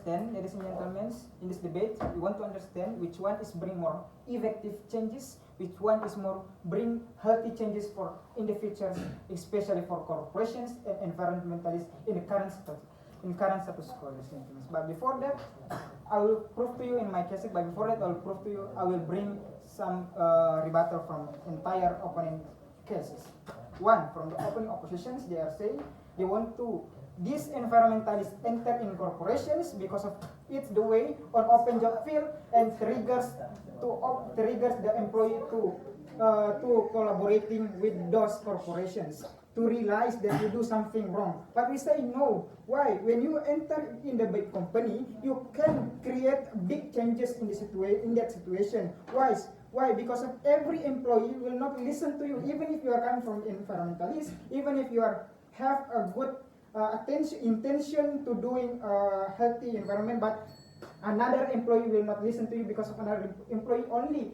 understand, ladies and gentlemen, in this debate, we want to understand which one is bring more effective changes, which one is more bring healthy changes for in the future, especially for corporations and environmentalists in the current status quo, ladies and gentlemen. But before that, I will prove to you in my case. But before that, I will prove to you. I will bring some rebuttal from entire opponent cases. One, from the opening oppositions, they are saying they want to these environmentalists enter in corporations because of it's the way on open job field and triggers the employee to collaborating with those corporations to realize that you do something wrong. But we say no. Why? When you enter in the big company, you can create big changes in that situation. Why? Because of every employee will not listen to you, even if you are coming from environmentalists, even if you have a good intention to doing a healthy environment, but another employee will not listen to you because of another employee only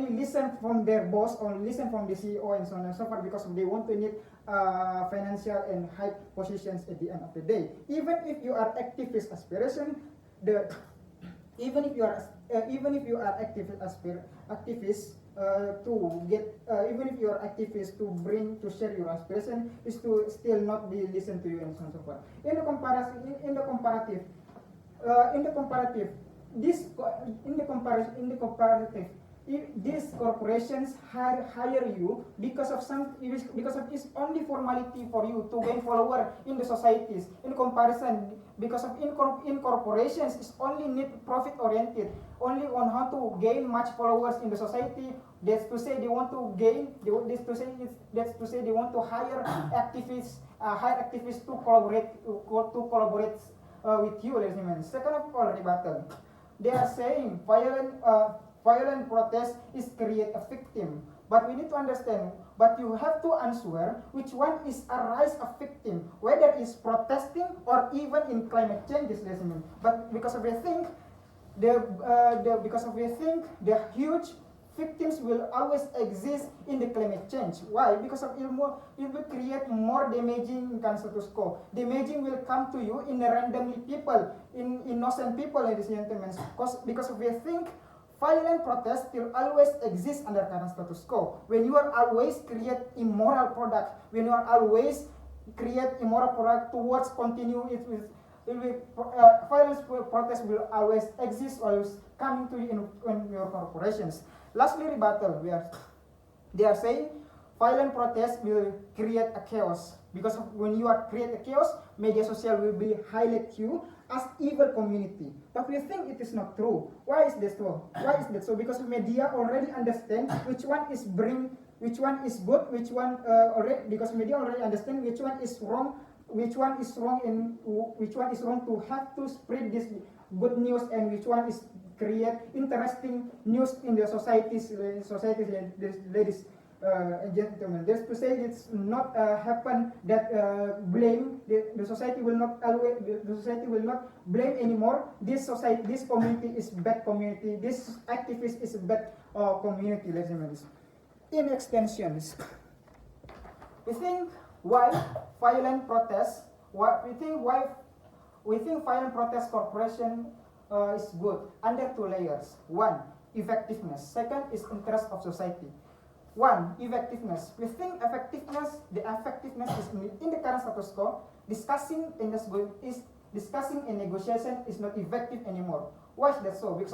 listen from their boss or listen from the CEO and so on and so forth because they want to need financial and high positions at the end of the day. Even if you are activist aspiration, even if you are activist to get even if you are activist to share your aspiration is to still not be listened to you and so on and so forth. In the comparative, these corporations hire you because of it's only formality for you to gain follower in the societies. In comparison, because of in corporations, it's only need profit oriented, only on how to gain much followers in the society. That's to say they want to gain. That's to say they want to hire activists to collaborate with you, ladies and gentlemen. Second of all, rebuttal. They are saying violent protest is create a victim. But we need to understand, but you have to answer which one is a rise of victim, whether it's protesting or even in climate change, ladies and gentlemen. But because of we think the huge victims will always exist in the climate change. Why? Because of it will create more damaging than status quo. Damaging will come to you in randomly people, in innocent people, ladies and gentlemen. Because we think violent protest will always exist under current status quo. When you are always create immoral product, when you are always create immoral product towards continue it with violence protest will always exist, always coming to you in your corporations. Lastly, rebuttal. They are saying violent protest will create a chaos because when you are create a chaos, media social will be highlight you as evil community. But we think it is not true. Why is this so? Because media already understand which one is good, which one because media already understand which one is wrong to have to spread this good news and which one is create interesting news in the societies, ladies and gentlemen. Just to say it's not happen that blame the society will not blame anymore. This community is bad community. This activist is bad community, ladies and gentlemen. In extensions, we think why violent protest corporation is good under two layers. One, effectiveness. Second is interest of society. One, effectiveness. We think the effectiveness is in the current status quo. Discussing a negotiation is not effective anymore. Why is that so? Because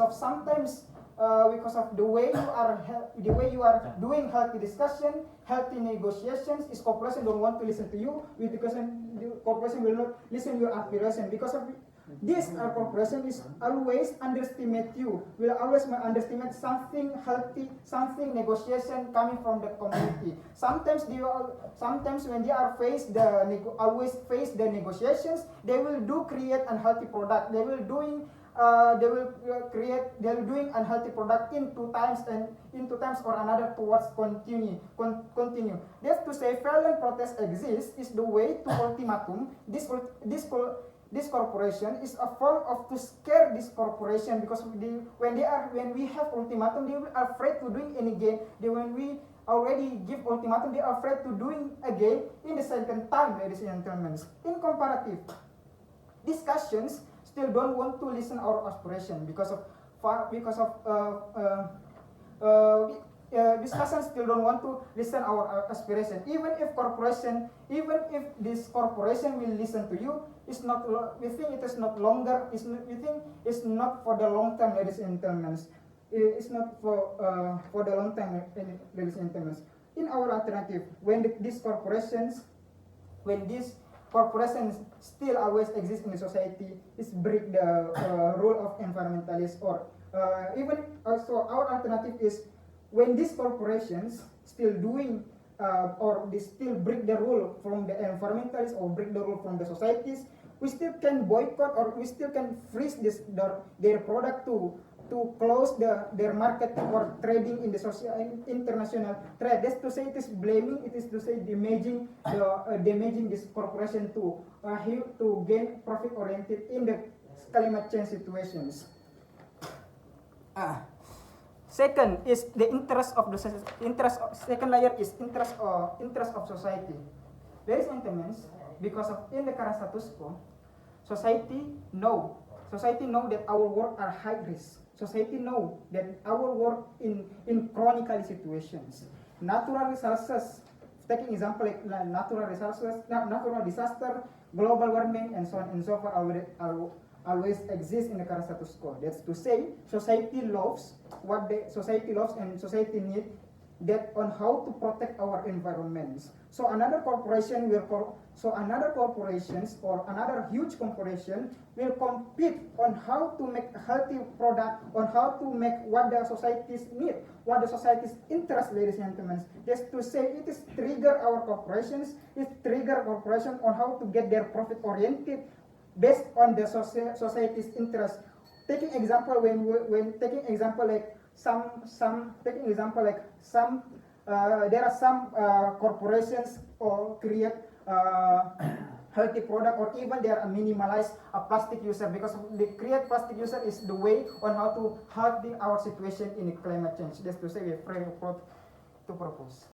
of the way you are doing healthy discussion, healthy negotiations, is corporation don't want to listen to you. Because the corporation will not listen to your aspiration. Because of this, our corporation is always underestimate you. Will always underestimate something healthy, something negotiation coming from the community. Sometimes when they are always face the negotiations, they will create unhealthy product. They will doing unhealthy product in two times or another towards continue. That's to say, violent protest exists is the way to ultimatum. This corporation is a form of to scare this corporation because when we have ultimatum, they are afraid to doing any again. When we already give ultimatum, they are afraid to doing again in the second time, ladies and gentlemen. In comparative discussions, still don't want to listen our aspiration because of discussions still don't want to listen our aspiration. Even if this corporation will listen to you, it's not. We think it is not longer. We think it's not for the long term, ladies and gentlemen. It's not for the long time, ladies and gentlemen. In our alternative, when these corporations still always exist in the society, is break the rule of environmentalists, or even also our alternative is when these corporations still doing or they still break the rule from the environmentalists or break the rule from the societies, we still can boycott or we still can freeze their product to close their market for trading in the international trade. That's to say it is blaming, it is to say damaging this corporation to gain profit oriented in the climate change situations. Second is the interest of the second layer is interest of society. Ladies and gentlemen, because of in the current status quo, society know that our work are high risk. Society know that our work in chronic situations. Natural resources, taking example like natural resources, natural disaster, global warming, and so on and so forth always exist in the current status quo. That's to say, society loves what society loves and society need that on how to protect our environments. So another corporations or another huge corporation will compete on how to make a healthy product, on how to make what the societies need, what the society's interest, ladies and gentlemen. That's to say, it is trigger our corporations, it trigger corporations on how to get their profit oriented based on the society's interest. Taking example there are some corporations or create healthy product, or even they are minimalize a plastic user, because they create plastic user is the way on how to help our situation in climate change. That's to say, we are free to propose.